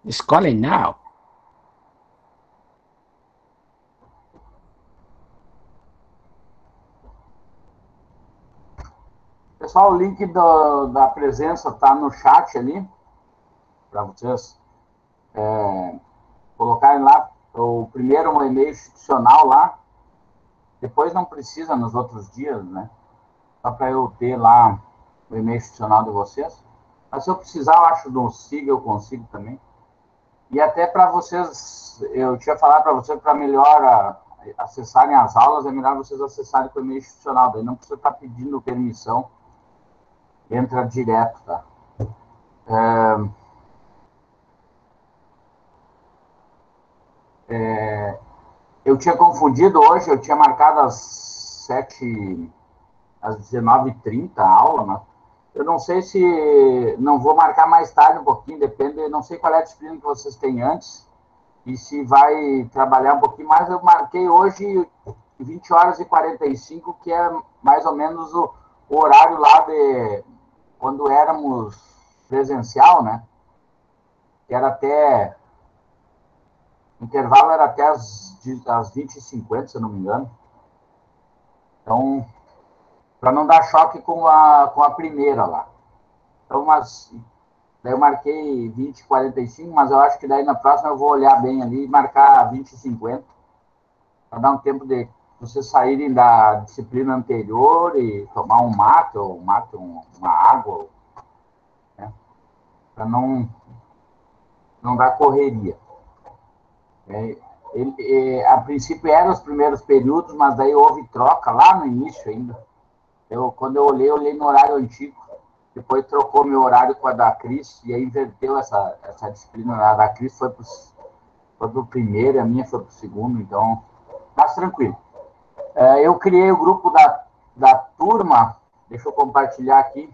It's calling now. Pessoal, o link da presença está no chat ali, para vocês colocarem lá. O primeiro um e-mail institucional lá, depois não precisa nos outros dias, né? Só para eu ter lá o e-mail institucional de vocês. Mas se eu precisar, eu acho do SIGA, eu consigo também. E até para vocês, eu tinha falado para vocês, para melhor acessarem as aulas, é melhor vocês acessarem com o e-mail institucional, daí não precisa estar pedindo permissão, entra direto, tá? Eu tinha confundido hoje, eu tinha marcado às 19h30 a aula, né? Eu não sei se não vou marcar mais tarde um pouquinho, depende, não sei qual é a disciplina que vocês têm antes, e se vai trabalhar um pouquinho mais. Eu marquei hoje 20h45, que é mais ou menos o horário lá de quando éramos presencial, né? Que era até... O intervalo era até as 20h50, se eu não me engano. Então, para não dar choque com a primeira lá. Então, daí eu marquei 20h45, mas eu acho que daí na próxima eu vou olhar bem ali e marcar 20h50, para dar um tempo de vocês saírem da disciplina anterior e tomar um mate, ou uma água, né? Para não dar correria. A princípio eram os primeiros períodos, mas daí houve troca lá no início ainda. Quando eu olhei no horário antigo. Depois trocou meu horário com a da Cris, e aí inverteu essa disciplina. A da Cris foi para o primeiro, e a minha foi para o segundo, então, mas tranquilo. Eu criei o grupo da turma, deixa eu compartilhar aqui.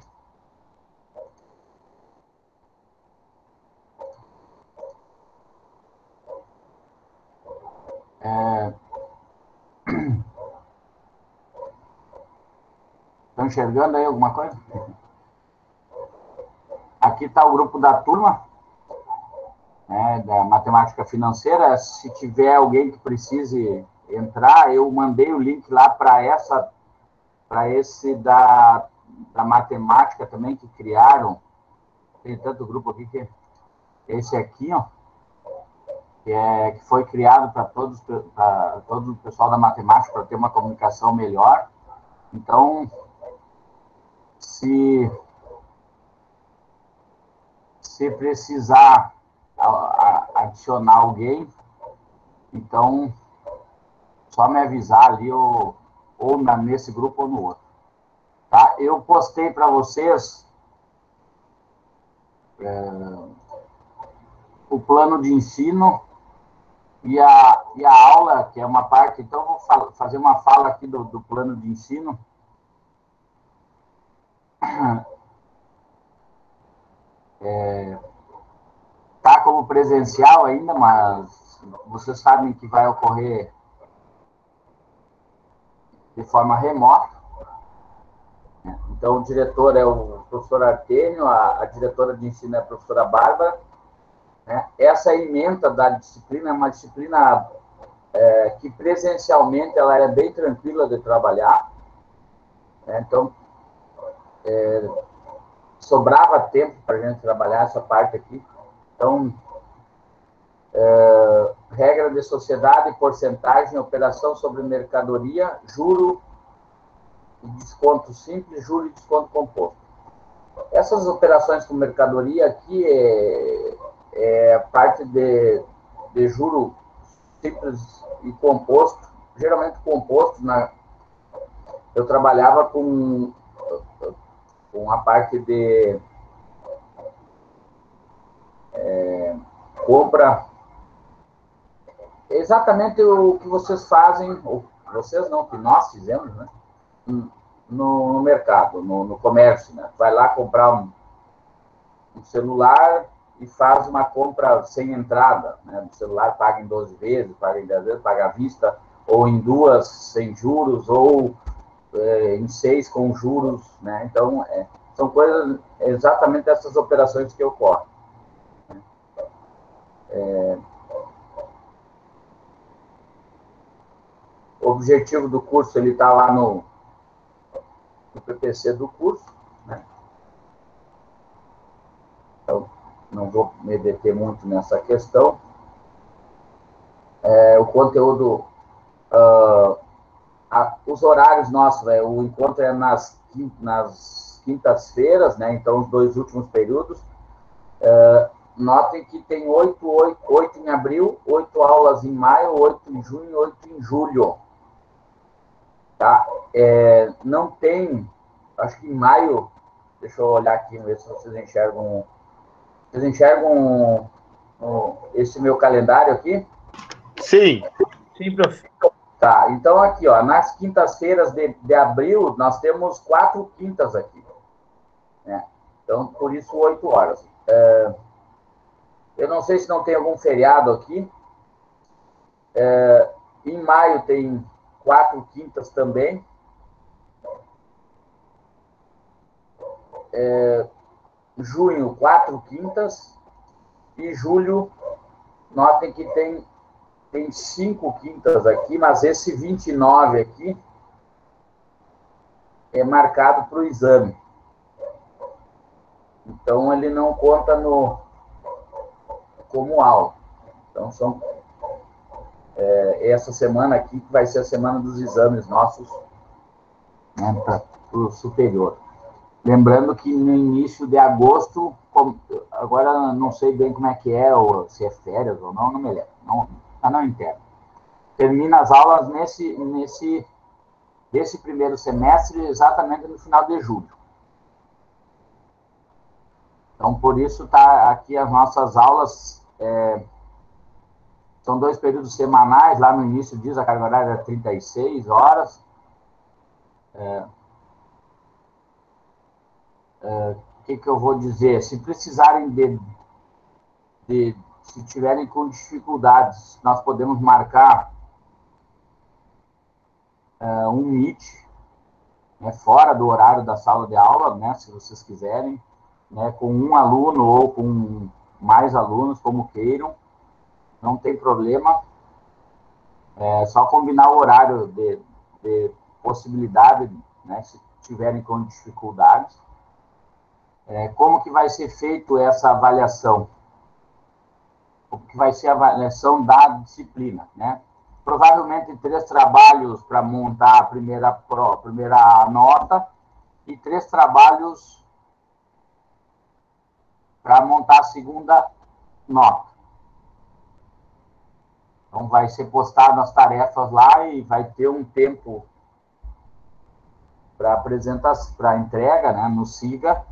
Estão enxergando aí alguma coisa? Aqui está o grupo da turma, né, da matemática financeira. Se tiver alguém que precise entrar, eu mandei o link lá para esse da matemática também, que criaram. Tem tanto grupo aqui que esse aqui, ó, que foi criado para todo o pessoal da matemática, para ter uma comunicação melhor. Então, se precisar adicionar alguém, então, só me avisar ali, ou nesse grupo ou no outro. Tá? Eu postei para vocês o plano de ensino e a aula, que é uma parte. Então, eu vou fazer uma fala aqui do plano de ensino. Tá como presencial ainda, mas vocês sabem que vai ocorrer de forma remota. Então, o diretor é o professor Artênio, a diretora de ensino é a professora Bárbara. Essa ementa da disciplina é uma disciplina que presencialmente ela é bem tranquila de trabalhar. Então, sobrava tempo para a gente trabalhar essa parte aqui. Então, regra de sociedade, porcentagem, operação sobre mercadoria, juro e desconto simples, juro e desconto composto. Essas operações com mercadoria aqui é parte de juro simples e composto. Geralmente composto, eu trabalhava com a parte de compra. Exatamente o que vocês fazem, vocês não, que nós fizemos, né? No mercado, no comércio, né? Vai lá comprar um celular e faz uma compra sem entrada, né? O celular paga em 12 vezes, paga em 10 vezes, paga à vista, ou em 2 sem juros, ou em 6 com juros, né? Então, São coisas, exatamente essas operações que ocorrem. O objetivo do curso, ele está lá no PPC do curso, né? Então, não vou me deter muito nessa questão. O conteúdo, os horários nossos, o encontro é nas quintas-feiras, né? Então, os 2 últimos períodos. Notem que tem 8 em abril, 8 aulas em maio, 8 em junho e 8 em julho. Tá? Não tem, acho que em maio, deixa eu olhar aqui, ver se vocês enxergam. Vocês enxergam esse meu calendário aqui? Sim. Sim, prof. Tá, então aqui, ó, nas quintas-feiras de abril, nós temos 4 quintas aqui. Né? Então, por isso, 8 horas. Eu não sei se não tem algum feriado aqui. Em maio tem 4 quintas também. Junho, 4 quintas. E julho, notem que tem 5 quintas aqui, mas esse 29 aqui é marcado para o exame. Então, ele não conta como aula. Então, essa semana aqui que vai ser a semana dos exames nossos, né, para o superior. Lembrando que no início de agosto, agora não sei bem como é que é, ou se é férias ou não me lembro. Não entendo. Termina as aulas nesse primeiro semestre, exatamente no final de julho. Então, por isso, tá aqui as nossas aulas. São 2 períodos semanais, lá no início diz a carga horária é 36 horas. O que eu vou dizer? Se precisarem se tiverem com dificuldades, nós podemos marcar um Meet, né, fora do horário da sala de aula, né, se vocês quiserem, né, com um aluno ou com mais alunos, como queiram, não tem problema. É só combinar o horário de possibilidade, né, se tiverem com dificuldades. Como que vai ser feito essa avaliação? Como que vai ser a avaliação da disciplina, né? Provavelmente 3 trabalhos para montar a primeira nota e 3 trabalhos para montar a segunda nota. Então, vai ser postado as tarefas lá e vai ter um tempo para apresentação, para entrega, né, no SIGA.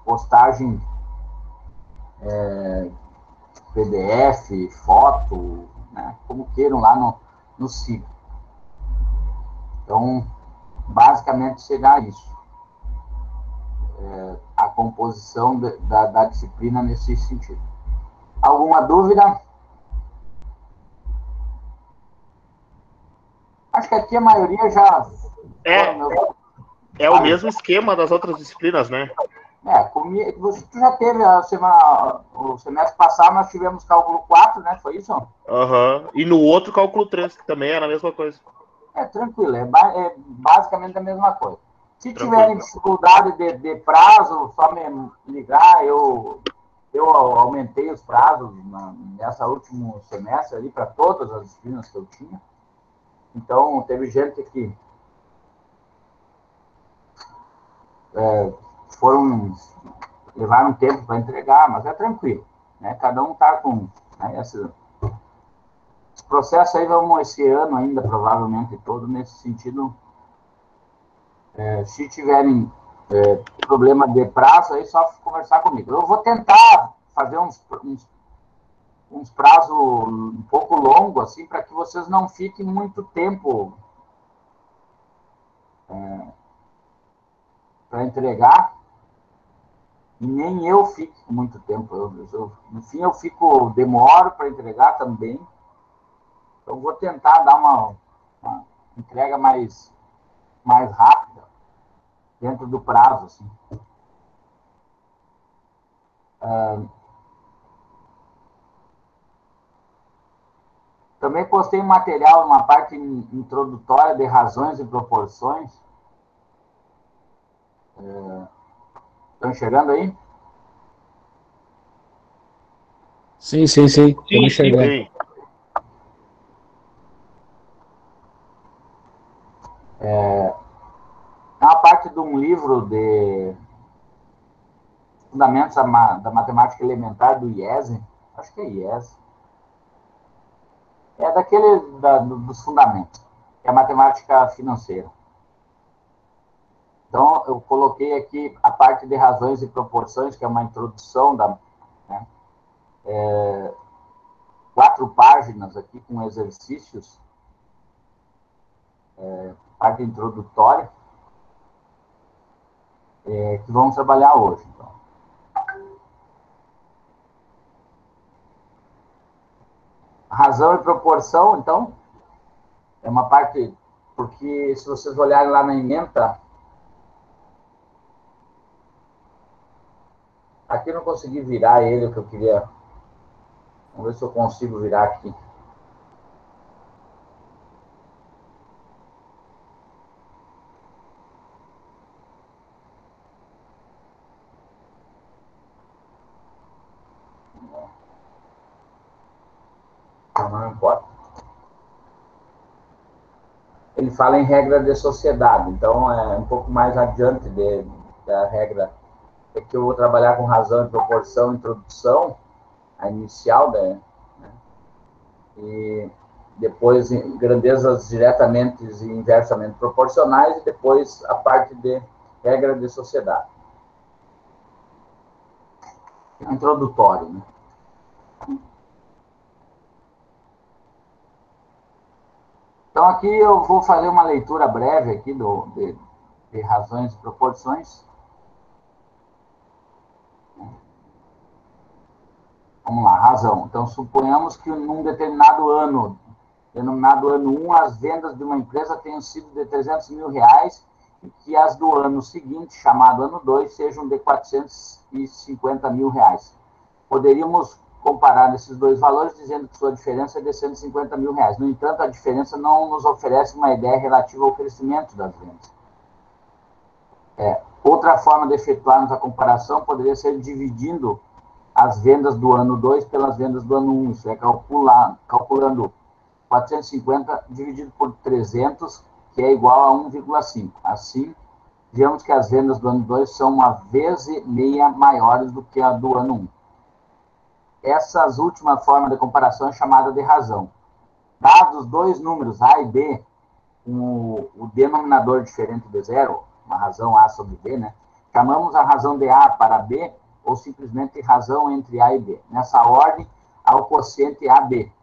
Postagem PDF, foto, né, como queiram lá no SIGA. Então, basicamente será isso. A composição da disciplina nesse sentido. Alguma dúvida? Acho que aqui a maioria já... É o mesmo esquema das outras disciplinas, né? Você já teve o semestre passado, nós tivemos cálculo 4, né? Foi isso? E no outro, cálculo 3, que também era a mesma coisa. Tranquilo, é basicamente a mesma coisa. Se tiverem dificuldade de prazo, só me ligar, eu aumentei os prazos nessa último semestre ali para todas as disciplinas que eu tinha. Então, teve gente que levaram tempo para entregar, mas é tranquilo, né? Cada um está com, né, esse processo aí, esse ano ainda, provavelmente todo nesse sentido. Se tiverem problema de prazo, aí só conversar comigo. Eu vou tentar fazer uns prazos um pouco longos, assim, para que vocês não fiquem muito tempo para entregar, e nem eu fique muito tempo. No fim, demoro para entregar também. Então, vou tentar dar uma entrega mais rápida, dentro do prazo, assim. Também postei um material, uma parte introdutória de razões e proporções. Estão enxergando aí? Sim, sim, sim. Estamos Sim, enxergando. sim. É uma parte de um livro de Fundamentos da Matemática Elementar do IESE. Acho que é IESE. É daquele dos fundamentos. É a matemática financeira. Então, eu coloquei aqui a parte de razões e proporções, que é uma introdução da, né, 4 páginas aqui com exercícios, parte introdutória, que vamos trabalhar hoje. Então. Razão e proporção, então, é uma parte, porque se vocês olharem lá na ementa, aqui eu não consegui virar ele, o que eu queria. Vamos ver se eu consigo virar aqui. Não importa. Ele fala em regra de sociedade, então é um pouco mais adiante da regra. É que eu vou trabalhar com razão e proporção, introdução, a inicial, né? E depois grandezas diretamente e inversamente proporcionais, e depois a parte de regra de sociedade. Introdutório, né? Então, aqui eu vou fazer uma leitura breve aqui de razões e proporções. Vamos lá, razão. Então, suponhamos que num determinado ano, denominado ano 1, as vendas de uma empresa tenham sido de 300 mil reais e que as do ano seguinte, chamado ano 2, sejam de 450 mil reais. Poderíamos comparar esses dois valores dizendo que sua diferença é de 150 mil reais. No entanto, a diferença não nos oferece uma ideia relativa ao crescimento das vendas. Outra forma de efetuarmos a comparação poderia ser dividindo as vendas do ano 2 pelas vendas do ano 1. Isso é calculando 450 dividido por 300, que é igual a 1,5. Assim, vemos que as vendas do ano 2 são 1,5 maiores do que a do ano 1. Essas últimas formas de comparação é chamada de razão. Dados dois números, A e B, com o denominador diferente de zero, uma razão A sobre B, né? Chamamos a razão de A para B, ou simplesmente razão entre A e B. Nessa ordem, há o quociente AB,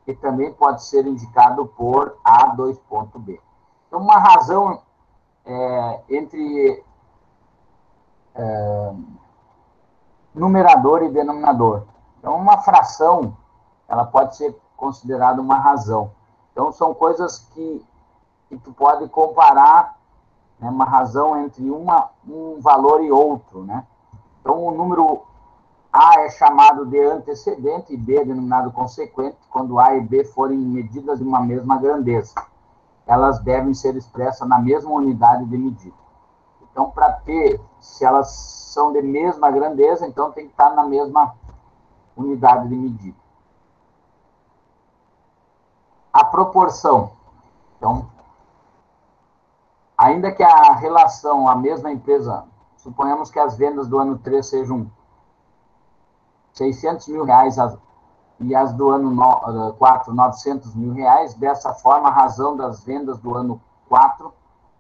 que também pode ser indicado por A2.B. Então, uma razão entre numerador e denominador. Então, uma fração, ela pode ser considerada uma razão. Então, são coisas que tu pode comparar, né, uma razão entre um valor e outro, né? Então, o número A é chamado de antecedente e B é denominado consequente quando A e B forem medidas de uma mesma grandeza. Elas devem ser expressas na mesma unidade de medida. Então, para ter, se elas são de mesma grandeza, então tem que estar na mesma unidade de medida. A proporção. Então, ainda que a relação, a mesma empresa, suponhamos que as vendas do ano 3 sejam 600 mil reais e as do ano 4, 900 mil reais. Dessa forma, a razão das vendas do ano 4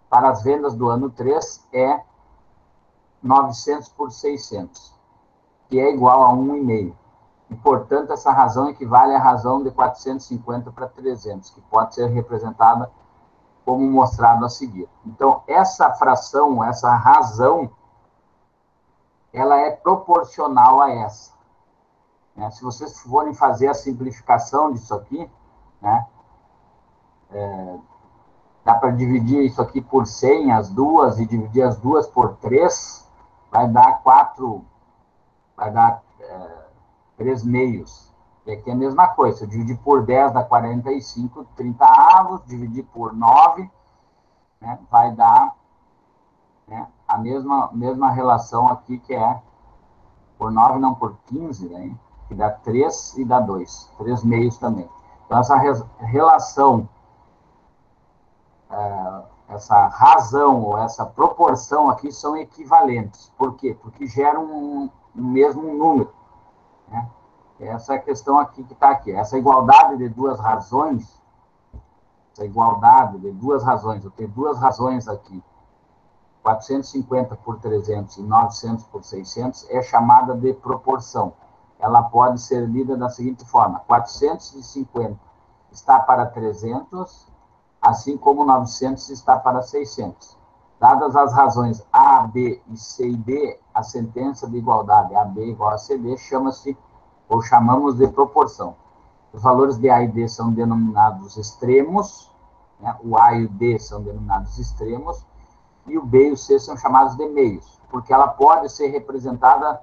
para as vendas do ano 3 é 900 por 600, que é igual a 1,5. E, portanto, essa razão equivale à razão de 450 para 300, que pode ser representada como mostrado a seguir. Então, essa fração, essa razão, ela é proporcional a essa. Se vocês forem fazer a simplificação disso aqui, né, Dá para dividir isso aqui por 100, as duas, e dividir as duas por 3, vai dar 4, vai dar 3 meios. E aqui é a mesma coisa, se eu dividir por 10 dá 45, 30 avos, dividir por 9, né, vai dar, né, a mesma relação aqui, que é por 9, não, por 15, né, que dá 3 e dá 2, 3 meios também. Então, essa relação, essa razão ou essa proporção aqui são equivalentes. Por quê? Porque geram um mesmo número, né? Essa é a questão aqui que está aqui. Essa igualdade de duas razões, eu tenho duas razões aqui, 450 por 300 e 900 por 600, é chamada de proporção. Ela pode ser lida da seguinte forma: 450 está para 300, assim como 900 está para 600. Dadas as razões A, B e C e D, a sentença de igualdade AB igual a CD chama-se, ou chamamos de proporção. Os valores de A e D são denominados extremos, né? O A e o D são denominados extremos, e o B e o C são chamados de meios, porque ela pode ser representada,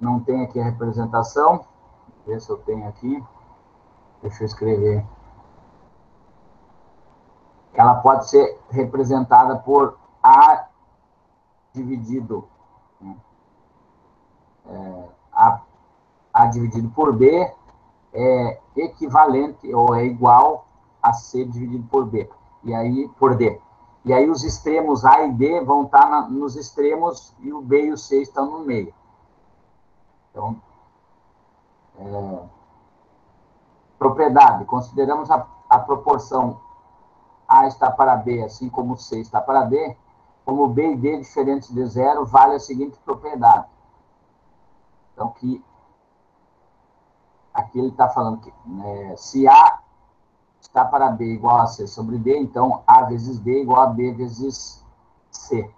não tem aqui a representação, ver se eu tenho aqui, deixa eu escrever. Ela pode ser representada por A dividido, né? A dividido por B é equivalente ou é igual a C dividido por B, e aí por D. E aí os extremos A e D vão estar nos extremos e o B e o C estão no meio. Então, propriedade, consideramos a proporção A está para B, assim como C está para D, como B e D diferentes de zero, vale a seguinte propriedade. Então, aqui ele está falando que se A está para B igual a C sobre D, então A vezes D igual a B vezes C.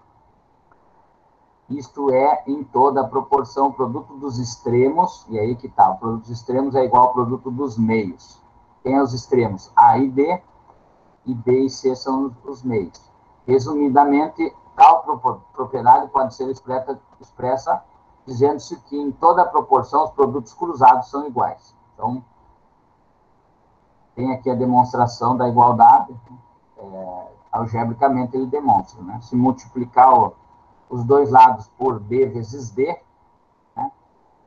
Isto é, em toda a proporção, o produto dos extremos, e aí que está, o produto dos extremos é igual ao produto dos meios. Quem é os extremos? A e D, e B e C são os meios. Resumidamente, tal propriedade pode ser expressa dizendo-se que em toda a proporção os produtos cruzados são iguais. Então, tem aqui a demonstração da igualdade, algebricamente ele demonstra, né? Se multiplicar os dois lados por B vezes D, né?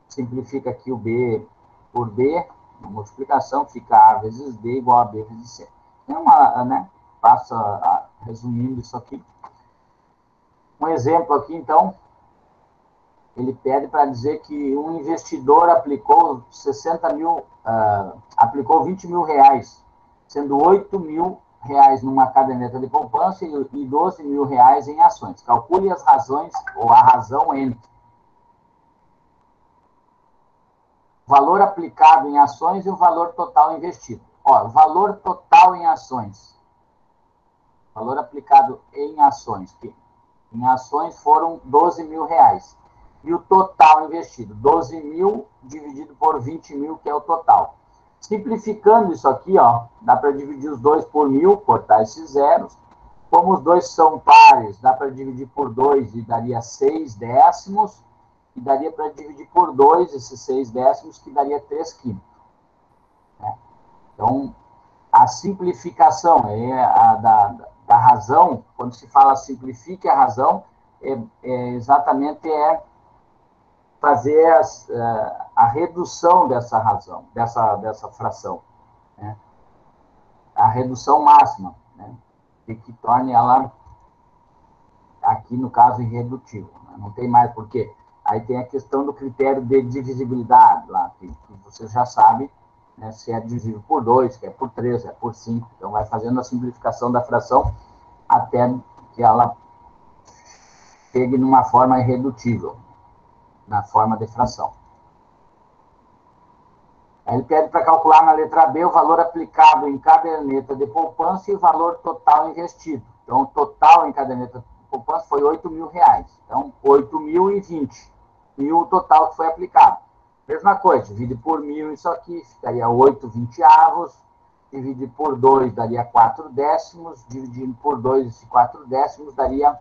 Simplifica aqui o B por D, a multiplicação fica A vezes D igual a B vezes C. Tem uma, né? Passa resumindo isso aqui. Um exemplo aqui, então, ele pede para dizer que um investidor aplicou 20 mil reais, sendo 8 mil reais numa caderneta de poupança e 12 mil reais em ações. Calcule as razões, ou a razão entre o valor aplicado em ações e o valor total investido. Ó, o valor total em ações. Valor aplicado em ações. Que em ações foram 12 mil reais. E o total investido, 12 mil dividido por 20 mil, que é o total. Simplificando isso aqui, ó, dá para dividir os dois por 1000, cortar esses zeros. Como os dois são pares, dá para dividir por 2 e daria 6 décimos. E daria para dividir por 2 esses 6 décimos, que daria 3 quintos. Né? Então, a simplificação da razão, quando se fala simplifique a razão, exatamente fazer a redução dessa razão, dessa fração, né? A redução máxima, né? E que torne ela, aqui no caso, irredutível. Né? Não tem mais por quê. Aí tem a questão do critério de divisibilidade, lá, que você já sabe, né, se é divisível por 2, se é por 3, se é por 5. Então, vai fazendo a simplificação da fração até que ela chegue numa forma irredutível, na forma de fração. Aí ele pede para calcular na letra B o valor aplicado em caderneta de poupança e o valor total investido. Então, o total em caderneta de poupança foi 8 mil reais. Então, 8.020. E o total que foi aplicado. Mesma coisa, divide por 1000 isso aqui, ficaria 8 vinteavos. dividir por 2 daria 4 décimos, dividindo por 2 esse 4 décimos daria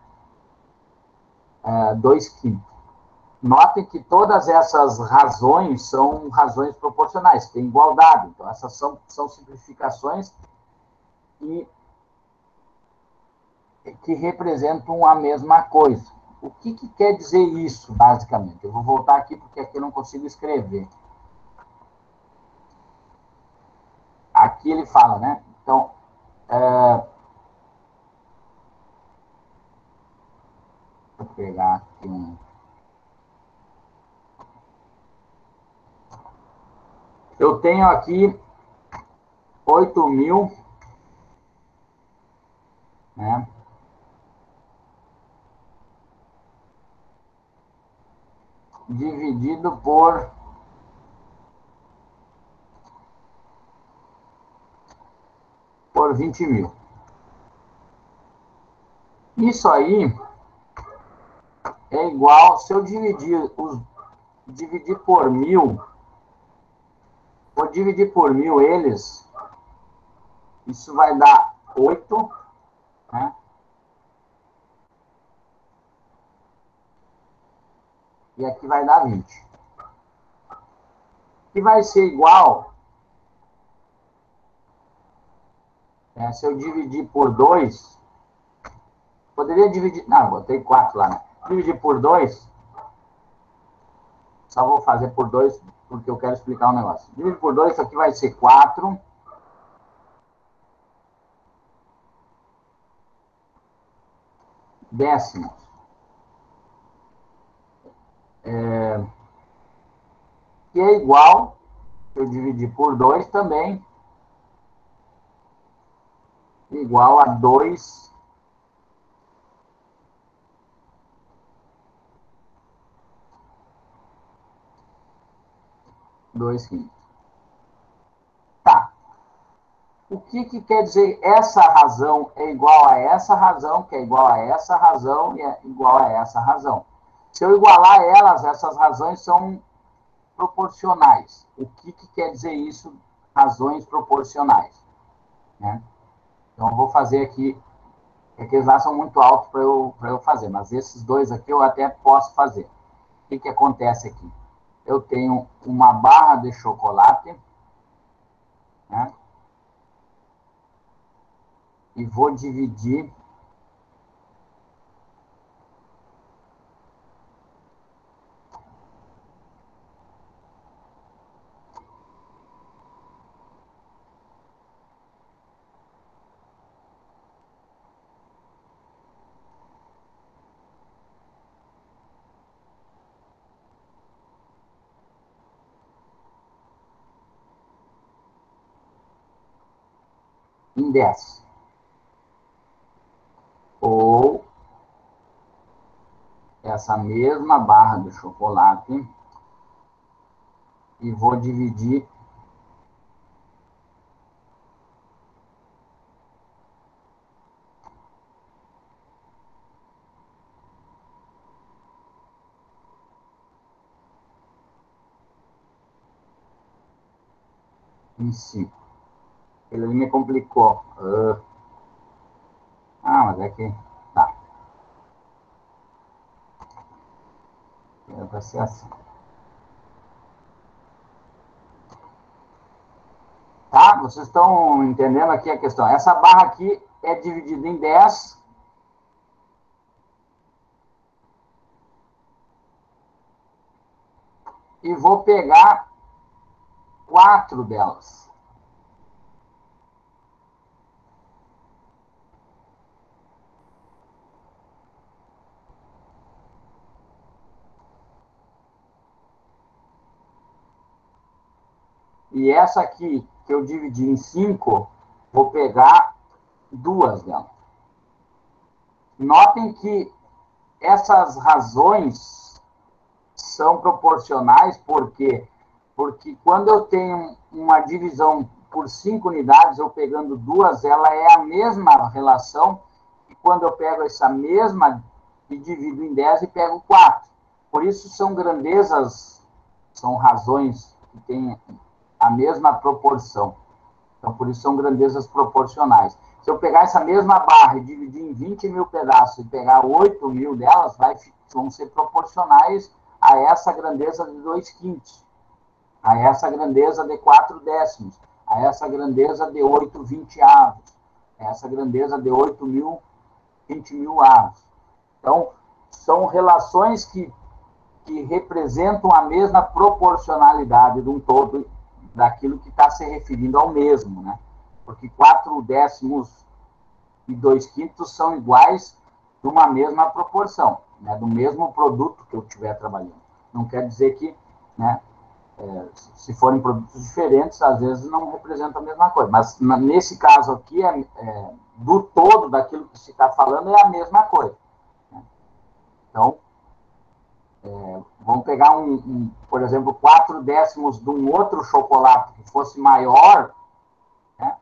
2 quintos. Notem que todas essas razões são razões proporcionais, tem igualdade. Então, essas são simplificações que representam a mesma coisa. O que quer dizer isso, basicamente? Eu vou voltar aqui, porque aqui eu não consigo escrever. Aqui ele fala, né? Então, vou pegar aqui um... Eu tenho aqui 8.000, né? Dividido por 20.000. Isso aí é igual, se eu dividir por 1.000, vou dividir por 1.000 eles, isso vai dar 8, né? E aqui vai dar 20. Que vai ser igual, se eu dividir por 2, poderia dividir, não, botei 4 lá, né? Dividir por 2, só vou fazer por 2, porque eu quero explicar um negócio. Dividir por 2, isso aqui vai ser 4 décimos. Que é igual, se eu dividir por 2 também, igual a 2 quintos. Tá. O que quer dizer essa razão é igual a essa razão, que é igual a essa razão e é igual a essa razão? Se eu igualar elas, essas razões são proporcionais. O que quer dizer isso, razões proporcionais? Né? Então, eu vou fazer aqui, é que eles lá são muito altos para eu fazer, mas esses dois aqui eu até posso fazer. O que acontece aqui? Eu tenho uma barra de chocolate, né? E vou dividir em 10. Ou essa mesma barra de chocolate e vou dividir em 5. Ele me complicou. Mas é que... Tá. Vai ser assim. Tá? Vocês estão entendendo aqui a questão. Essa barra aqui é dividida em 10. E vou pegar 4 delas. E essa aqui, que eu dividi em 5, vou pegar 2 delas. Notem que essas razões são proporcionais, por quê? Porque quando eu tenho uma divisão por 5 unidades, eu pegando 2, ela é a mesma relação que quando eu pego essa mesma e divido em 10 e pego 4. Por isso são grandezas, são razões que têm a mesma proporção. Então, por isso são grandezas proporcionais. Se eu pegar essa mesma barra e dividir em 20 mil pedaços e pegar 8 mil delas, vão ser proporcionais a essa grandeza de 2/5, a essa grandeza de 4/10, a essa grandeza de 8/20, a essa grandeza de 8 mil, 20 mil avos. Então, são relações que representam a mesma proporcionalidade de um todo daquilo que está se referindo ao mesmo, né? Porque 4/10 e 2/5 são iguais de uma mesma proporção, né? Do mesmo produto que eu estiver trabalhando. Não quer dizer que, né, se forem produtos diferentes, às vezes não representam a mesma coisa. Mas nesse caso aqui, do todo daquilo que se está falando é a mesma coisa, né? Então, vamos pegar por exemplo, 4/10 de um outro chocolate que fosse maior, né?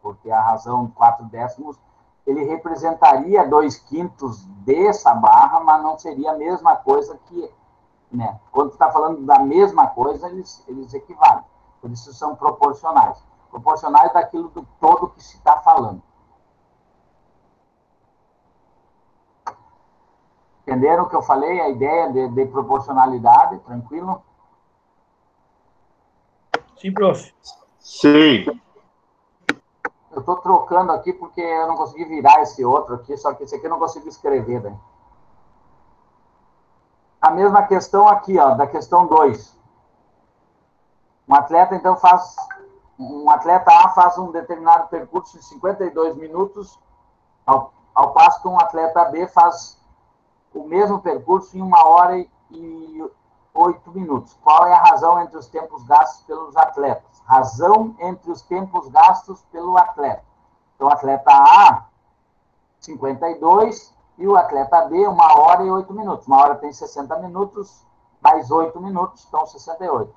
Porque a razão de 4/10, ele representaria 2/5 dessa barra, mas não seria a mesma coisa que, né? Quando está falando da mesma coisa, eles equivalem. Por isso são proporcionais. Proporcionais daquilo do todo que se está falando. Entenderam o que eu falei? A ideia de proporcionalidade, tranquilo? Sim, prof. Sim. Eu estou trocando aqui porque eu não consegui virar esse outro aqui, só que esse aqui eu não consigo escrever, né? A mesma questão aqui, ó, da questão 2. Um atleta A faz um determinado percurso em 52 minutos, ao passo que um atleta B faz o mesmo percurso em 1 hora e 8 minutos. Qual é a razão entre os tempos gastos pelos atletas? Razão entre os tempos gastos pelo atleta. Então, o atleta A, 52, e o atleta B, 1 hora e 8 minutos. 1 hora tem 60 minutos, mais 8 minutos, então 68.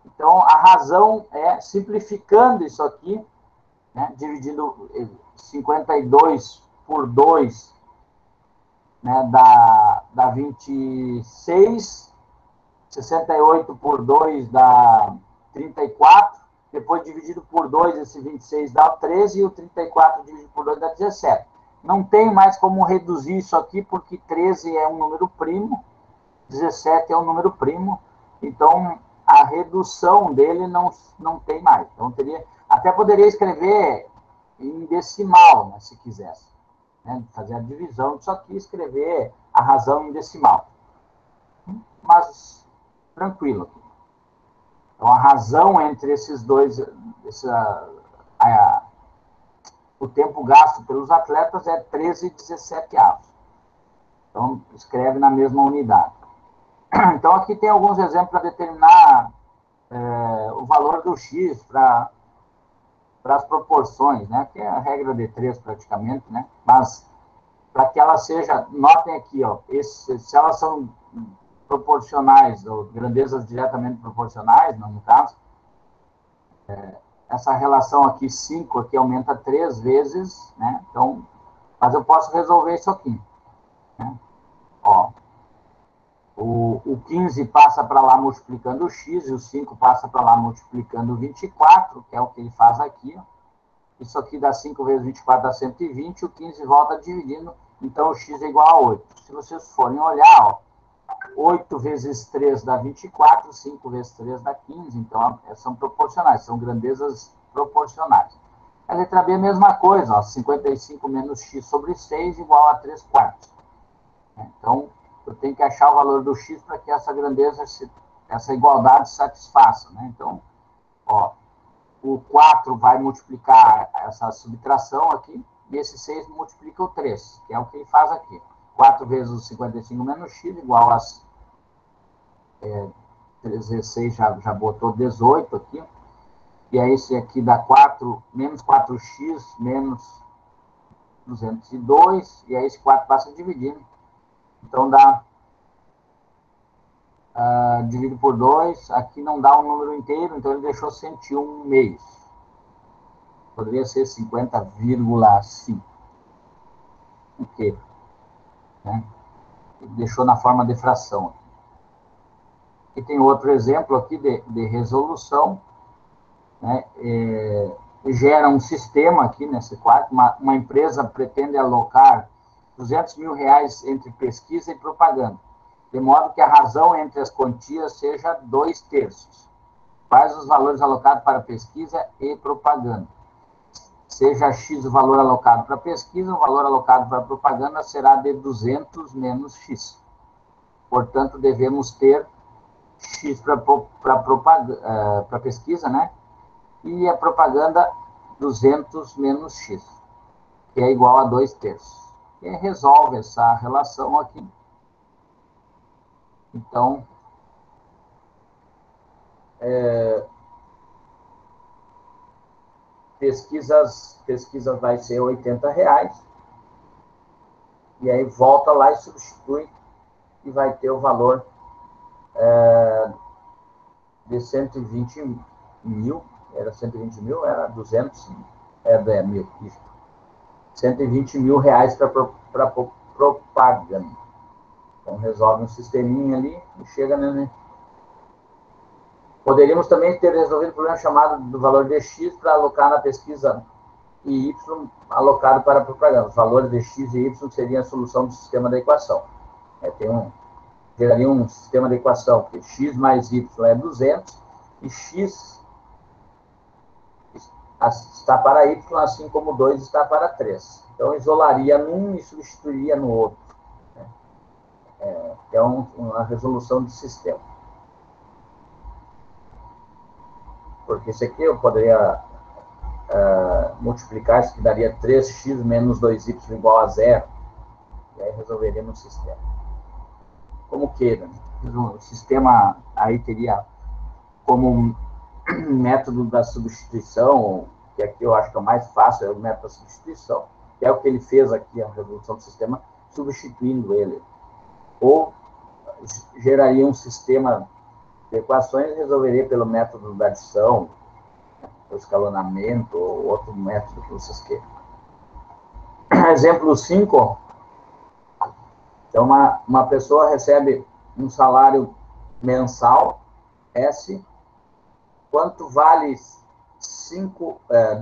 Então, a razão é, simplificando isso aqui, né, dividindo 52 por 2, né, dá 26, 68 por 2 dá 34, depois dividido por 2, esse 26 dá 13, e o 34 dividido por 2 dá 17. Não tem mais como reduzir isso aqui, porque 13 é um número primo, 17 é um número primo, então a redução dele não tem mais. Então, até poderia escrever em decimal, né, se quisesse, né, fazer a divisão disso aqui e escrever a razão em decimal. Mas, tranquilo. Então, a razão entre esses dois, o tempo gasto pelos atletas é 13/17. Então, escreve na mesma unidade. Então, aqui tem alguns exemplos para determinar o valor do X para as proporções, né? Que é a regra de 3 praticamente, né? Mas, para que ela seja, notem aqui, ó, se elas são proporcionais, ou grandezas diretamente proporcionais, no caso, essa relação aqui, 5, aqui aumenta 3 vezes, né? Então, mas eu posso resolver isso aqui, né? Ó, o 15 passa para lá multiplicando o x, e o 5 passa para lá multiplicando o 24, que é o que ele faz aqui, ó. Isso aqui dá 5 vezes 24 dá 120, o 15 volta dividindo, então o x é igual a 8. Se vocês forem olhar, ó, 8 vezes 3 dá 24, 5 vezes 3 dá 15, então são proporcionais, são grandezas proporcionais. A letra B é a mesma coisa, ó, 55 menos x sobre 6 igual a 3/4. Então, eu tenho que achar o valor do x para que essa grandeza, essa igualdade satisfaça, né? Então, ó, o 4 vai multiplicar essa subtração aqui, e esse 6 multiplica o 3, que é o que ele faz aqui. 4 vezes o 55 menos x igual a 16, já botou 18 aqui. E aí esse aqui dá 4, menos 4x, menos 202, e aí esse 4 passa dividindo. Então dá, dividido por 2, aqui não dá um número inteiro, então ele deixou 101 meios. Poderia ser 50,5. O quê? Né? Ele deixou na forma de fração. E tem outro exemplo aqui de resolução. né, gera um sistema aqui nesse quarto. Uma empresa pretende alocar R$ 200.000 entre pesquisa e propaganda, de modo que a razão entre as quantias seja 2/3. Quais os valores alocados para pesquisa e propaganda? Seja X o valor alocado para pesquisa, o valor alocado para propaganda será de 200 menos X. Portanto, devemos ter X para pesquisa, né? E a propaganda 200 menos X, que é igual a 2/3. E resolve essa relação aqui. Então, pesquisas vai ser R$ 80. E aí volta lá e substitui e vai ter o valor de 120 mil. Era 120 mil? Era 200? Era mil. Isso. R$ 120.000 para propaganda. Então, resolve um sisteminha ali e chega, né? Poderíamos também ter resolvido o problema chamado do valor de X para alocar na pesquisa e Y alocado para a propaganda. Os valores de X e Y seriam a solução do sistema da equação. Geraria um sistema de equação que X mais Y é 200 e X está para Y, assim como 2 está para 3. Então, isolaria num e substituiria no outro. É uma resolução de sistema. Porque isso aqui eu poderia multiplicar, isso que daria 3x menos 2y igual a 0. E aí resolveríamos o sistema. Como queira. O sistema aí teria como método da substituição, que aqui eu acho que é o mais fácil, é o método da substituição, que é o que ele fez aqui, a resolução do sistema, substituindo ele. Ou geraria um sistema de equações e resolveria pelo método da adição, o escalonamento, ou outro método que vocês queiram. Exemplo 5. Então, uma pessoa recebe um salário mensal, S. Quanto vale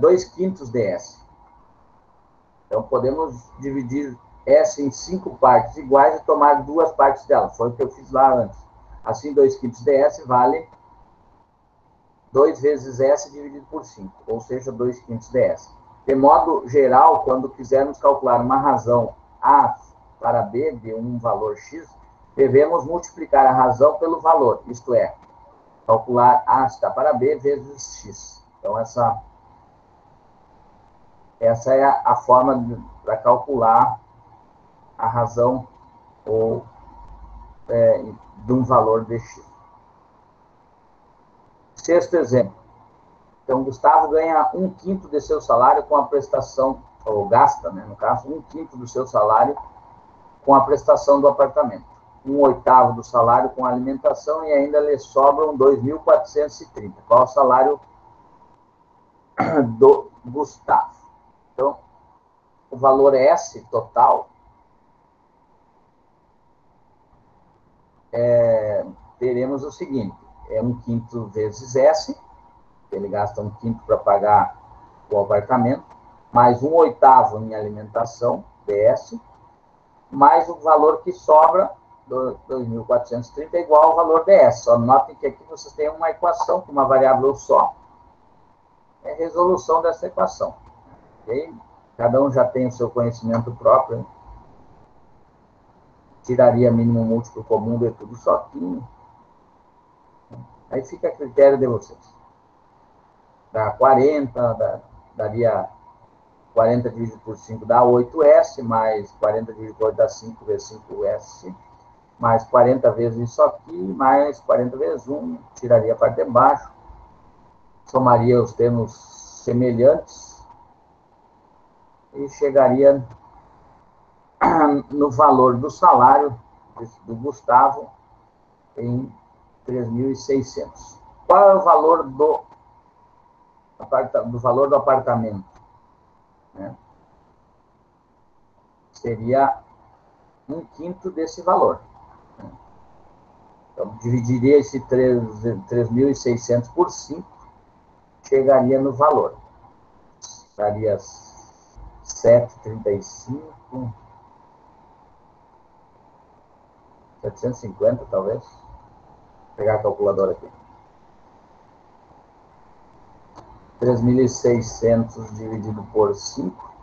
2/5 de S? Então, podemos dividir S em 5 partes iguais e tomar 2 partes dela. Foi o que eu fiz lá antes. Assim, 2/5 de S vale 2 vezes S dividido por 5, ou seja, 2/5 de S. De modo geral, quando quisermos calcular uma razão A para B de um valor X, devemos multiplicar a razão pelo valor, isto é, calcular A está para B vezes X. Então, essa é a forma para calcular a razão de um valor de X. Sexto exemplo. Então, Gustavo ganha 1/5 de seu salário com a prestação, ou gasta, né, no caso, 1/5 do seu salário com a prestação do apartamento. 1/8 do salário com a alimentação e ainda lhe sobram 2.430. Qual é o salário do Gustavo? Então, o valor S total teremos o seguinte, 1/5 vezes S, ele gasta 1/5 para pagar o apartamento, mais 1/8 em alimentação, DS, mais o valor que sobra, 2.430, é igual ao valor DS. Só notem que aqui vocês têm uma equação com uma variável só. É a resolução dessa equação. Okay? Cada um já tem o seu conhecimento próprio. Hein? Tiraria mínimo múltiplo comum de tudo sozinho. Aí fica a critério de vocês. Dá 40, daria 40 dividido por 5 dá 8S, mais 40 dividido por 8 dá 5 vezes 5S, mais 40 vezes isso aqui, mais 40 vezes 1, tiraria a parte de baixo, somaria os termos semelhantes e chegaria no valor do salário do Gustavo em 3.600. Qual é o valor do valor do apartamento? Né? Seria 1/5 desse valor. Né? Então, dividiria esse 3.600 por 5, chegaria no valor. Daria 735, 750 talvez. Vou pegar a calculadora aqui. 3.600 dividido por 5,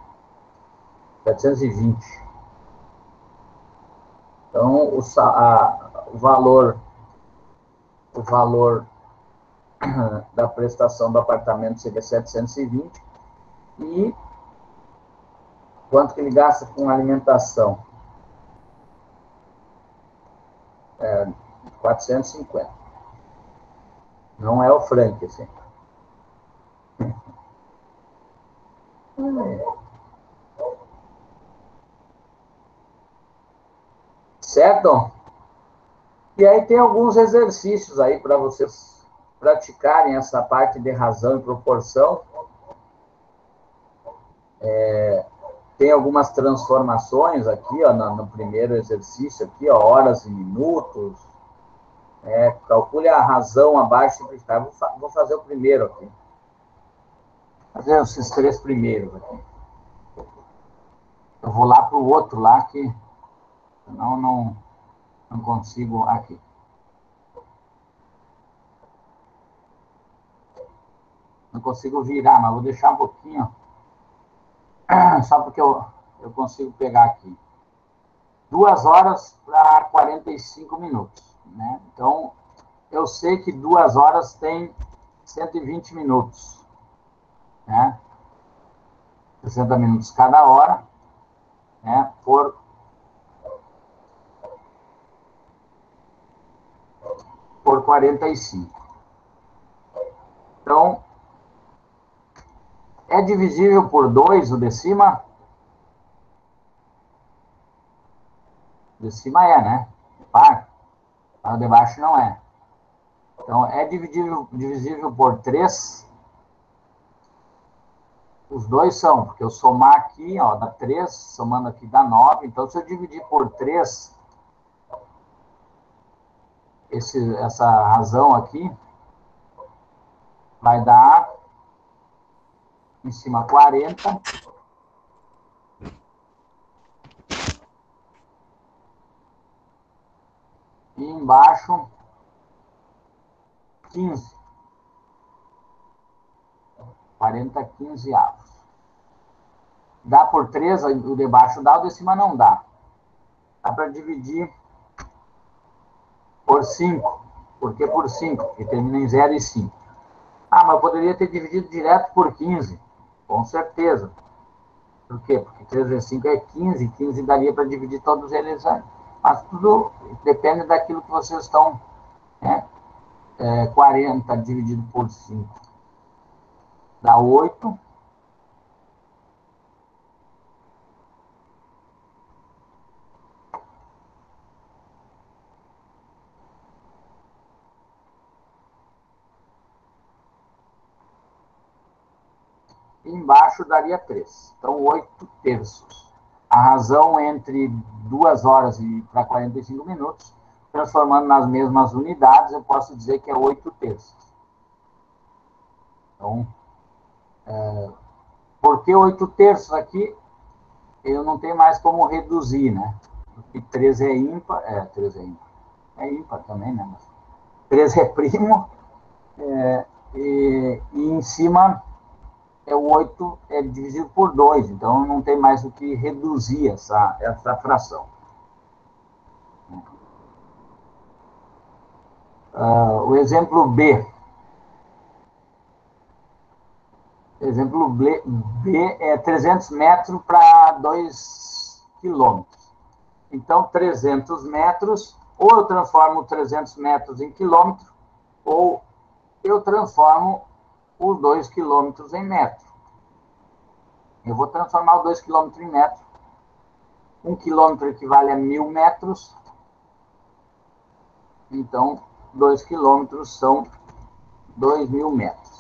720. Então, o valor da prestação do apartamento seria 720. E quanto que ele gasta com alimentação? 450. Não é o Frank, assim. Certo? E aí tem alguns exercícios aí para vocês praticarem essa parte de razão e proporção. Tem algumas transformações aqui, ó, no primeiro exercício aqui, ó, horas e minutos. Calcule a razão abaixo simplificada. Vou fazer o primeiro aqui. Fazer esses 3 primeiros aqui. Eu vou lá para o outro lá, que senão não consigo aqui. Não consigo virar, mas vou deixar um pouquinho. Só porque eu consigo pegar aqui. 2 horas para 45 minutos. Né? Então, eu sei que 2 horas tem 120 minutos. Né? 60 minutos cada hora. Né? Por 45. Então, é divisível por 2 o de cima? O de cima é, né? Par. Mas o de baixo não é. Então, é divisível por 3? Os dois são, porque eu somar aqui, ó, dá 3, somando aqui dá 9. Então, se eu dividir por 3, essa razão aqui vai dar em cima 40. E embaixo 15. 40, 15 avos. Dá por 3, o de baixo dá, o de cima não dá. Dá para dividir por 5. Por que por 5? Porque termina em 0 e 5. Ah, mas eu poderia ter dividido direto por 15. Com certeza. Por quê? Porque 3 vezes 5 é 15. 15 daria para dividir todos eles aí. Mas tudo depende daquilo que vocês estão... 40 dividido por 5 dá 8. E embaixo daria 3. Então, 8 terços. A razão entre 2 horas e para 45 minutos, transformando nas mesmas unidades, eu posso dizer que é 8 terços. Então, por que 8 terços aqui? Eu não tenho mais como reduzir, né? Porque 3 é ímpar. 3 é ímpar. É ímpar também, né? Mas 3 é primo. E em cima, o 8 é dividido por 2. Então, não tem mais o que reduzir essa fração. O exemplo B. Exemplo B é 300 metros para 2 quilômetros. Então, 300 metros, ou eu transformo 300 metros em quilômetro, ou eu transformo os 2 quilômetros em metro. Eu vou transformar os 2 quilômetros em metro. 1 quilômetro equivale a 1.000 metros. Então, 2 quilômetros são 2.000 metros.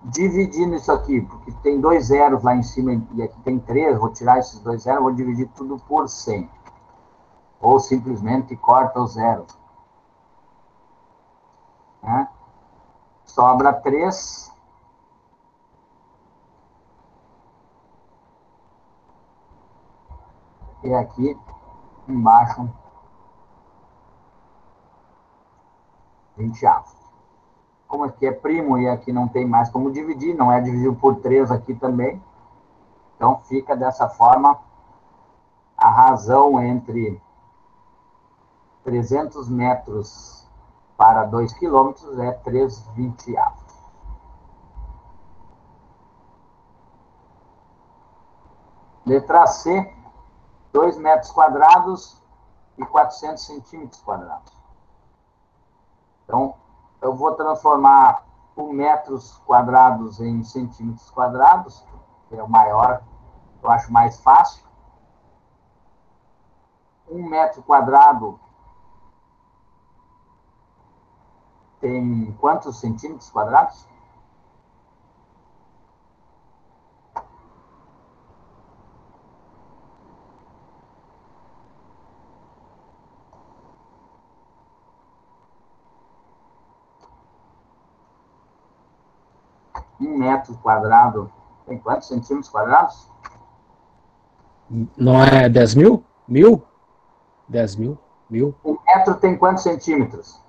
Dividindo isso aqui, porque tem 2 zeros lá em cima e aqui tem 3, vou tirar esses 2 zeros, vou dividir tudo por 100. Ou simplesmente corta o zero. Sobra 3. E aqui embaixo 20 avos. Como aqui é primo e aqui não tem mais como dividir, não é dividido por 3 aqui também. Então fica dessa forma a razão entre 300 metros para 2 quilômetros é 3,20 avos. Letra C, 2 metros quadrados e 400 centímetros quadrados. Então, eu vou transformar o metros quadrados em centímetros quadrados, que é o maior, eu acho mais fácil. 1 metro quadrado tem quantos centímetros quadrados? Um metro quadrado tem quantos centímetros quadrados? Não é 10 mil? 10 mil? 1000? Um metro tem quantos centímetros?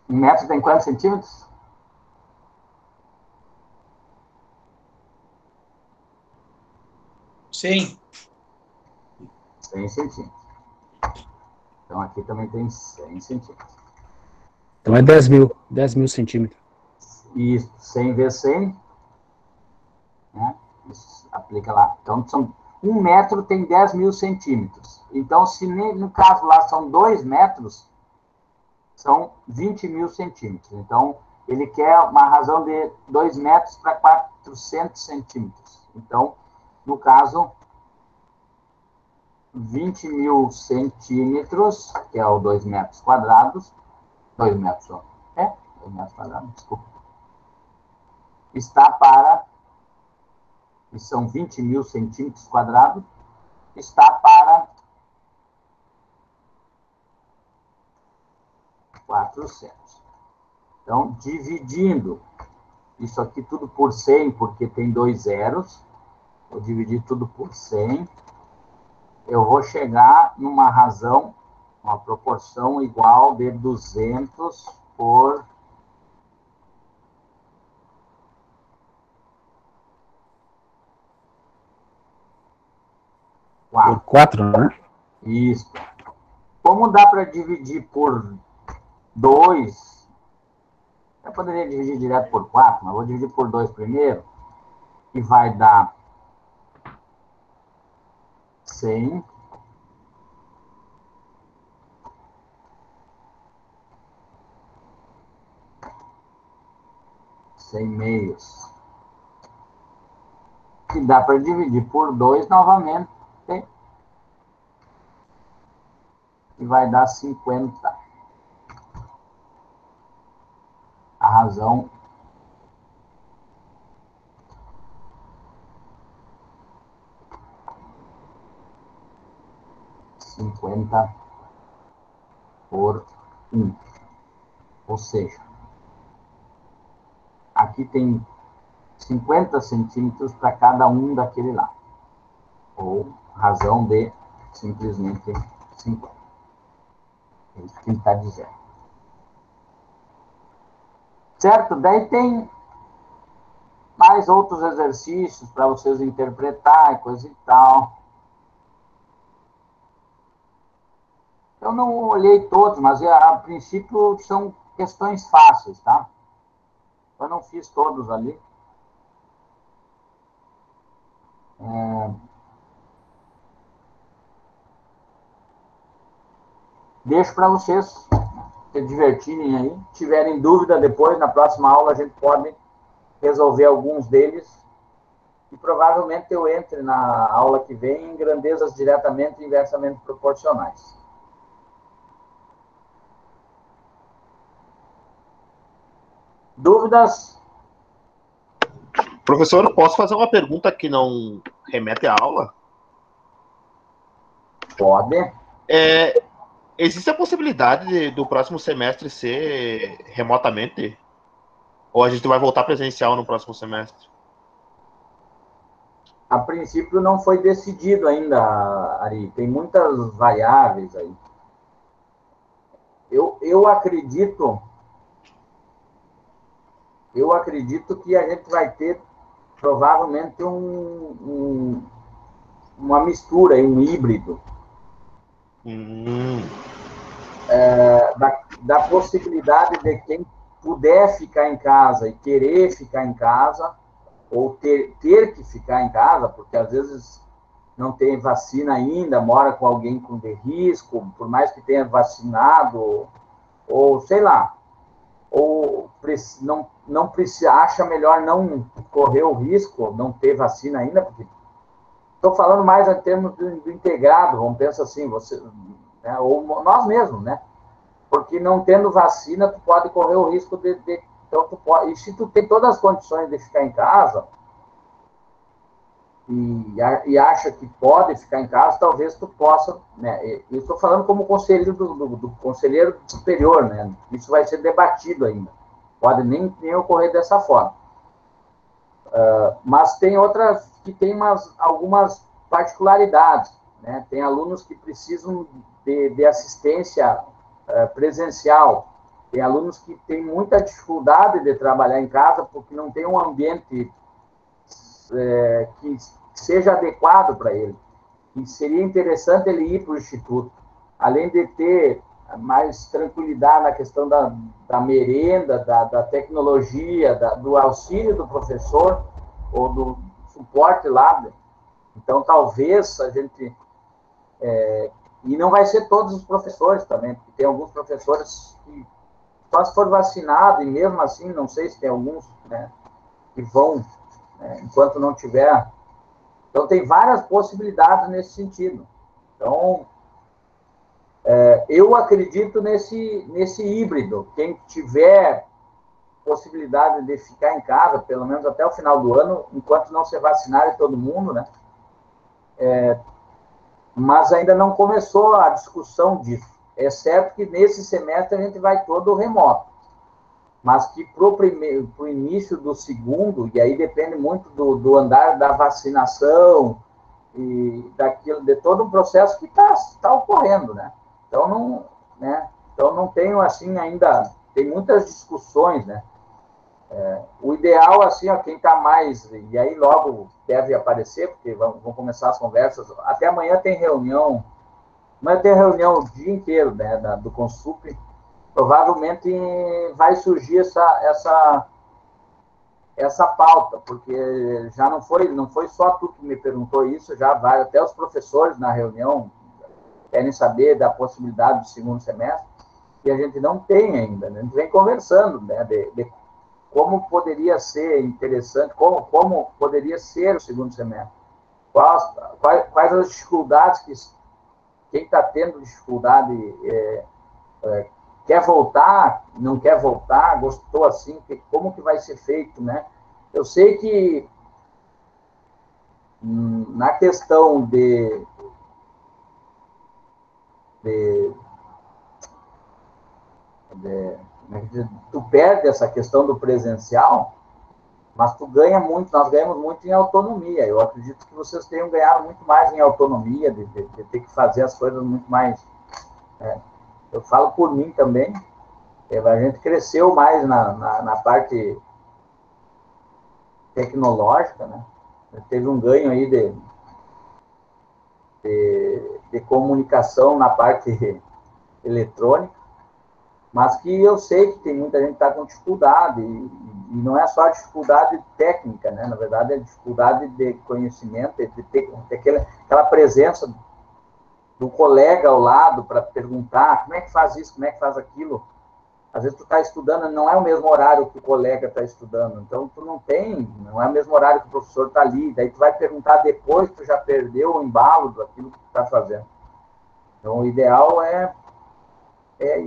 Um metro tem quantos centímetros? Sim. 100 centímetros. Então aqui também tem 100 centímetros. Então é 10 mil. 10 mil centímetros. E 100 vezes 100, né? Isso aplica lá. Então, são, 1 metro tem 10 mil centímetros. Então, se no caso lá são 2 metros, são 20 mil centímetros. Então, ele quer uma razão de 2 metros para 400 centímetros. Então, no caso, 20 mil centímetros, que é o 2 metros quadrados, 2 metros só. 2 metros quadrados, desculpa. Está para, e são 20 mil centímetros quadrados, está para 400. Então, dividindo isso aqui tudo por 100, porque tem 2 zeros, vou dividir tudo por 100, eu vou chegar numa razão, uma proporção igual de 200 por 4. Por 4, né? Isso. Como dá para dividir por 2, eu poderia dividir direto por 4, mas vou dividir por 2 primeiro, que vai dar 100 meios. Que dá para dividir por 2 novamente, e vai dar 50. A razão por 1. Ou seja, aqui tem 50 centímetros para cada um daquele lá. Ou razão de simplesmente 50. É isso que ele está dizendo. Certo? Daí tem mais outros exercícios para vocês interpretar e coisa e tal. Eu não olhei todos, mas a princípio são questões fáceis, tá? Eu não fiz todos ali. Deixo para vocês se divertirem aí. Se tiverem dúvida depois, na próxima aula, a gente pode resolver alguns deles. E provavelmente eu entre na aula que vem em grandezas diretamente e inversamente proporcionais. Dúvidas? Professor, posso fazer uma pergunta que não remete à aula? Pode. Existe a possibilidade do próximo semestre ser remotamente? Ou a gente vai voltar presencial no próximo semestre? A princípio não foi decidido ainda, Ari. Tem muitas variáveis aí. Eu acredito que a gente vai ter provavelmente uma mistura, um híbrido. Da possibilidade de quem puder ficar em casa e querer ficar em casa, ou ter que ficar em casa, porque às vezes não tem vacina ainda, mora com alguém com de risco, por mais que tenha vacinado, ou sei lá, ou não precisa, acha melhor não correr o risco, não ter vacina ainda, porque estou falando mais em termos do integrado, vamos pensar assim, você, né, ou nós mesmos, né? Porque não tendo vacina, tu pode correr o risco então tu pode, e se tu tem todas as condições de ficar em casa, e acha que pode ficar em casa, talvez tu possa, né? Eu estou falando como conselheiro do conselheiro superior, né? Isso vai ser debatido ainda. Pode nem ocorrer dessa forma. Mas tem outras que tem algumas particularidades, né? Tem alunos que precisam de assistência presencial, tem alunos que têm muita dificuldade de trabalhar em casa porque não tem um ambiente que seja adequado para ele. E seria interessante ele ir para o instituto, além de ter mais tranquilidade na questão da merenda, da tecnologia, do auxílio do professor, ou do suporte lá. Então, talvez a gente... e não vai ser todos os professores também, porque tem alguns professores que só se for vacinado, e mesmo assim, não sei se tem alguns, né, que vão, enquanto não tiver. Então, tem várias possibilidades nesse sentido. Então, eu acredito nesse híbrido. Quem tiver possibilidade de ficar em casa, pelo menos até o final do ano, enquanto não se vacinar todo mundo, né? Mas ainda não começou a discussão disso. É certo que nesse semestre a gente vai todo remoto, mas que para o início do segundo, e aí depende muito do andar da vacinação e daquilo, de todo um processo que está ocorrendo, né? Então não tenho assim ainda, tem muitas discussões, né? O ideal, assim, ó, quem está mais, e aí logo deve aparecer, porque vão começar as conversas, até amanhã tem reunião o dia inteiro, né, do Consup, provavelmente vai surgir essa pauta, porque já não foi só tu que me perguntou isso, já vai, até os professores na reunião querem saber da possibilidade do segundo semestre, e a gente não tem ainda, né? A gente vem conversando, né, de como poderia ser interessante, como poderia ser o segundo semestre, quais as dificuldades que quem está tendo dificuldade quer voltar, não quer voltar, gostou assim, como que vai ser feito, né? Eu sei que na questão tu perde essa questão do presencial, mas tu ganha muito, nós ganhamos muito em autonomia. Eu acredito que vocês tenham ganhado muito mais em autonomia, de ter que fazer as coisas muito mais... Eu falo por mim também, a gente cresceu mais na parte tecnológica, né? Teve um ganho aí de comunicação na parte eletrônica, mas que eu sei que tem muita gente que está com dificuldade, e não é só a dificuldade técnica, né? Na verdade, é a dificuldade de conhecimento, de ter aquela presença do colega ao lado para perguntar como é que faz isso, como é que faz aquilo. Às vezes tu está estudando, não é o mesmo horário que o colega está estudando, então tu não é o mesmo horário que o professor está ali, daí tu vai perguntar depois, tu já perdeu o embalo daquilo que tu está fazendo. Então, o ideal é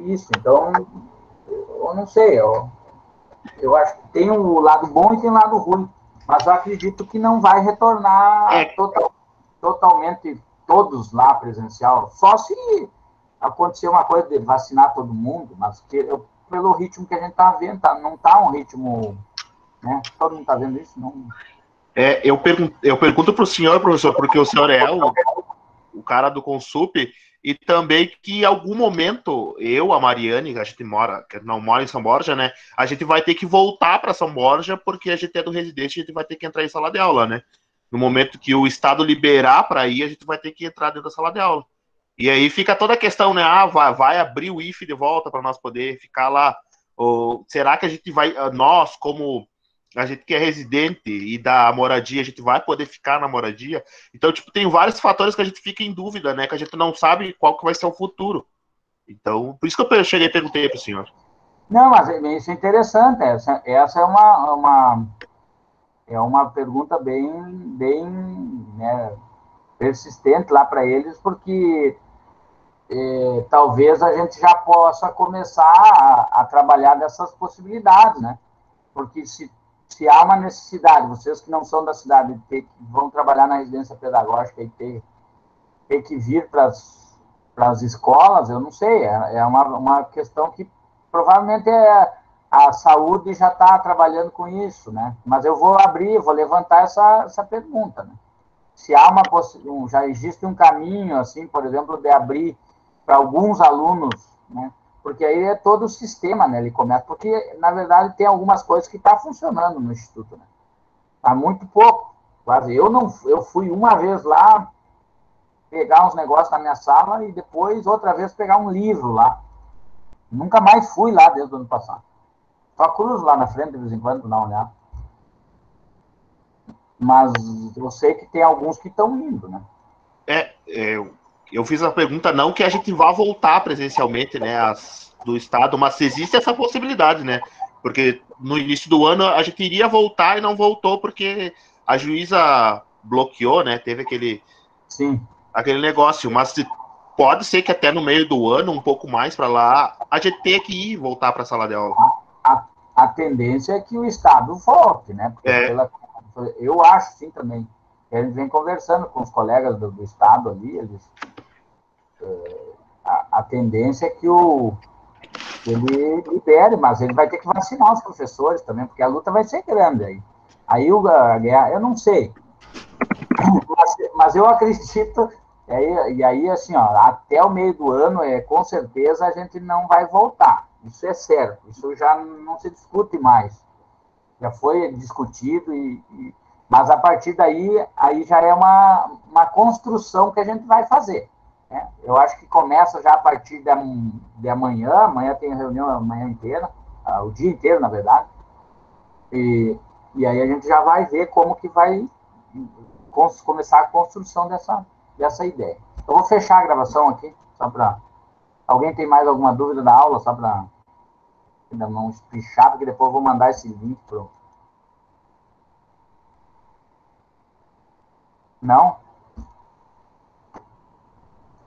isso. Então, eu não sei, eu acho que tem um lado bom e tem um lado ruim, mas eu acredito que não vai retornar totalmente todos lá presencial, só se acontecer uma coisa de vacinar todo mundo, mas pelo ritmo que a gente está vendo, não está um ritmo, né? Todo mundo está vendo isso? Não. Eu pergunto para o senhor, professor, porque o senhor é o cara do Consup, e também que em algum momento, a Mariane, a gente não mora em São Borja, né? A gente vai ter que voltar para São Borja, porque a gente é do residente, a gente vai ter que entrar em sala de aula, né? No momento que o Estado liberar para ir, a gente vai ter que entrar dentro da sala de aula. E aí fica toda a questão, né? Vai abrir o IFE de volta para nós poder ficar lá. Ou será que a gente vai, nós, como a gente que é residente e da moradia, a gente vai poder ficar na moradia? Então, tipo, tem vários fatores que a gente fica em dúvida, né? Que a gente não sabe qual que vai ser o futuro. Então, por isso que eu cheguei e perguntei para o senhor. Não, mas isso é interessante. Essa é uma pergunta bem né, persistente lá para eles, porque talvez a gente já possa começar a trabalhar dessas possibilidades, né? Porque se há uma necessidade, vocês que não são da cidade, vão trabalhar na residência pedagógica e ter que vir para as escolas, eu não sei, é uma questão que provavelmente a saúde já está trabalhando com isso, né? Mas eu vou levantar essa pergunta, né? Se há já existe um caminho, assim, por exemplo, de abrir para alguns alunos, né? Porque aí é todo o sistema, né? Ele começa, porque na verdade tem algumas coisas que estão funcionando no instituto, né? Há muito pouco, quase. Eu fui uma vez lá pegar uns negócios na minha sala e depois outra vez pegar um livro lá. Nunca mais fui lá desde o ano passado. Só cruzo lá na frente de vez em quando, não olhar. Mas eu sei que tem alguns que estão indo, né? Eu fiz a pergunta não que a gente vá voltar presencialmente, né, do Estado, mas existe essa possibilidade, né? Porque no início do ano a gente iria voltar e não voltou porque a juíza bloqueou, né? Teve aquele negócio, mas pode ser que até no meio do ano, um pouco mais para lá, a gente tenha que ir voltar para a sala de aula. A tendência é que o Estado volte, né? Porque eu acho sim também. A gente vem conversando com os colegas do Estado ali, a tendência é que ele libere, mas ele vai ter que vacinar os professores também, porque a luta vai ser grande aí. Aí a guerra, eu não sei, mas eu acredito, e aí assim, ó, até o meio do ano, com certeza a gente não vai voltar. Isso é certo, isso já não se discute mais. Já foi discutido, mas a partir daí, aí já é uma construção que a gente vai fazer. Né? Eu acho que começa já a partir de amanhã tem reunião amanhã inteira, o dia inteiro, na verdade, e aí a gente já vai ver como que vai começar a construção dessa ideia. Eu vou fechar a gravação aqui, só para... Alguém tem mais alguma dúvida da aula, só para ainda não espichar, porque depois eu vou mandar esse link pro... Não?